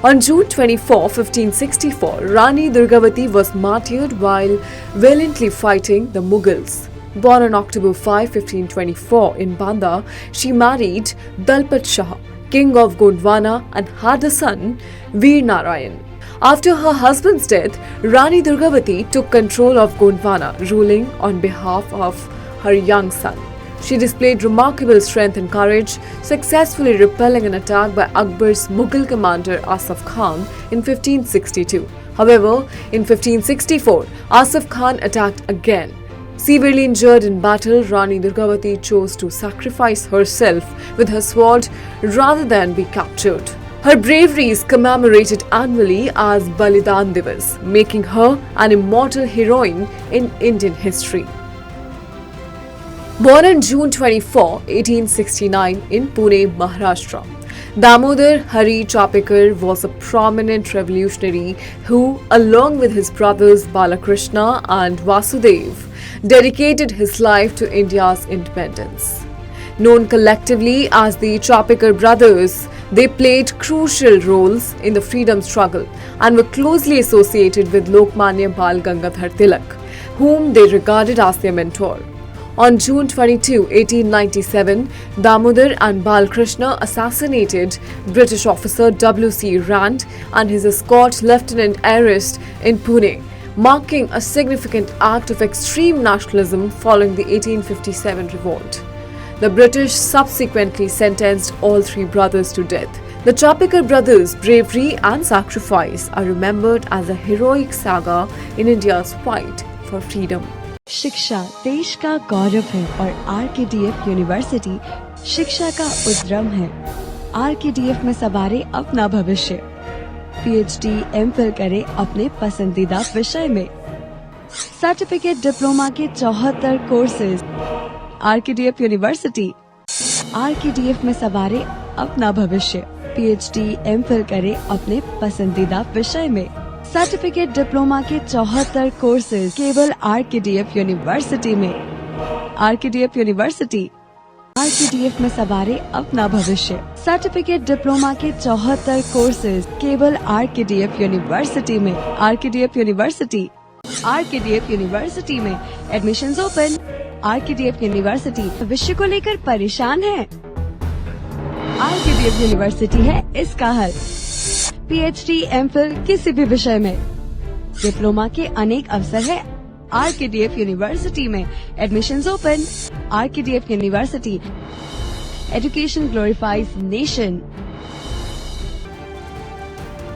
On June 24, 1564, Rani Durgavati was martyred while valiantly fighting the Mughals. Born on October 5, 1524 in Banda, she married Dalpat Shah, king of Gondwana, and had a son, Veer Narayan. After her husband's death, Rani Durgavati took control of Gondwana, ruling on behalf of her young son. She displayed remarkable strength and courage, successfully repelling an attack by Akbar's Mughal commander Asaf Khan in 1562. However, in 1564, Asaf Khan attacked again. Severely injured in battle, Rani Durgavati chose to sacrifice herself with her sword rather than be captured. Her bravery is commemorated annually as Balidan Divas, making her an immortal heroine in Indian history. Born on June 24, 1869 in Pune, Maharashtra, Damodar Hari Chapekar was a prominent revolutionary who, along with his brothers Balakrishna and Vasudev, dedicated his life to India's independence. Known collectively as the Chapekar brothers, they played crucial roles in the freedom struggle and were closely associated with Lokmanya Bal Gangadhar Tilak, whom they regarded as their mentor. On June 22, 1897, Damodar and Balkrishna assassinated British officer W.C. Rand and his escort Lieutenant Arrest in Pune, marking a significant act of extreme nationalism following the 1857 revolt. The British subsequently sentenced all three brothers to death. The Chapekar brothers' bravery and sacrifice are remembered as a heroic saga in India's fight for freedom. शिक्षा देश का गौरव है और RKDF university शिक्षा का उद्यम है। RKDF में सवारे अपना भविष्य। पीएचडी एमफिल करे अपने पसंदीदा विषय में। सर्टिफिकेट डिप्लोमा के 74 कोर्सेज। RKDF university. आरकेडीएफ में सवारे अपना भविष्य। पीएचडी एमफिल करे अपने पसंदीदा विषय में। सर्टिफिकेट डिप्लोमा के 74 कोर्सेज केवल आरकेडीएफ यूनिवर्सिटी में। RKDF university. आरकेडीएफ में सवारे अपना भविष्य। सर्टिफिकेट डिप्लोमा के 74 कोर्सेज केवल आरकेडीएफ यूनिवर्सिटी में। RKDF university. आरकेडीएफ यूनिवर्सिटी में एडमिशंस ओपन। आरकेडीएफ यूनिवर्सिटी भविष्य को लेकर परेशान है? आरकेडीएफ यूनिवर्सिटी है इसका हल। पीएचडी एमफिल किसी भी विषय में। डिप्लोमा के अनेक अवसर है आरकेडीएफ यूनिवर्सिटी में। Admissions open. RKDF university. Education glorifies nation.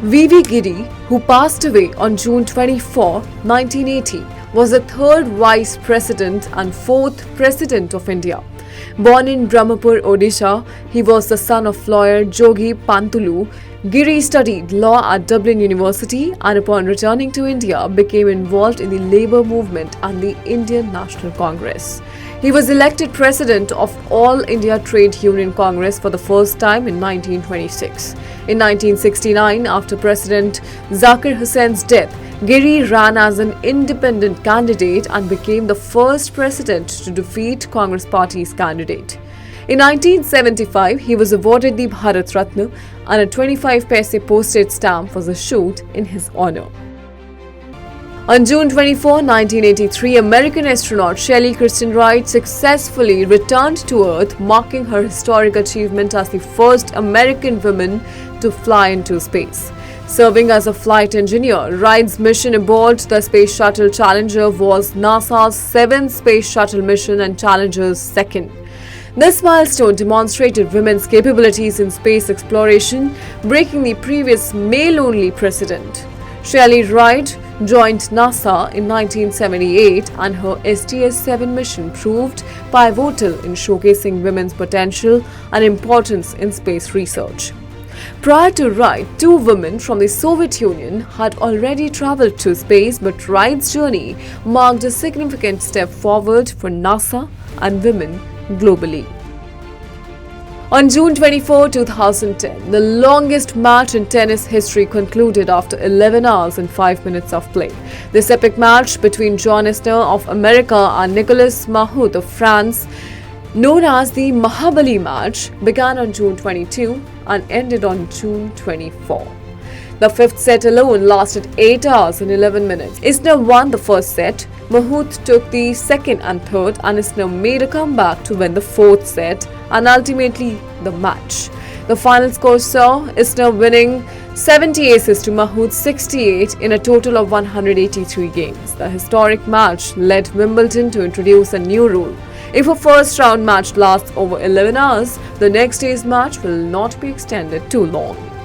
V.V. Giri, who passed away on June 24, 1980, was the third Vice President and fourth President of India. Born in Brahmapur, Odisha, he was the son of lawyer Jogi Pantulu. Giri studied law at Dublin University and upon returning to India became involved in the labour movement and the Indian National Congress. He was elected president of All India Trade Union Congress for the first time in 1926. In 1969, after President Zakir Husain's death, Giri ran as an independent candidate and became the first president to defeat Congress Party's candidate. In 1975, he was awarded the Bharat Ratna and a 25 paise postage stamp was issued in his honour. On June 24, 1983, American astronaut Shelley Christian Wright successfully returned to Earth, marking her historic achievement as the first American woman to fly into space. Serving as a flight engineer, Wright's mission aboard the Space Shuttle Challenger was NASA's 7th Space Shuttle mission and Challenger's 2nd. This milestone demonstrated women's capabilities in space exploration, breaking the previous male-only precedent. Shelley Wright joined NASA in 1978 and her STS-7 mission proved pivotal in showcasing women's potential and importance in space research. Prior to Wright, 2 women from the Soviet Union had already traveled to space, but Wright's journey marked a significant step forward for NASA and women globally. On June 24, 2010, the longest match in tennis history concluded after 11 hours and 5 minutes of play. This epic match between John Isner of America and Nicolas Mahut of France, known as the Mahabali match, began on June 22 and ended on June 24. The fifth set alone lasted 8 hours and 11 minutes. Isner won the first set. Mahmood took the second and third, and Isner made a comeback to win the fourth set and ultimately the match. The final score saw Isner winning 70 aces to Mahmood's 68 in a total of 183 games. The historic match led Wimbledon to introduce a new rule. If a first round match lasts over 11 hours, the next day's match will not be extended too long.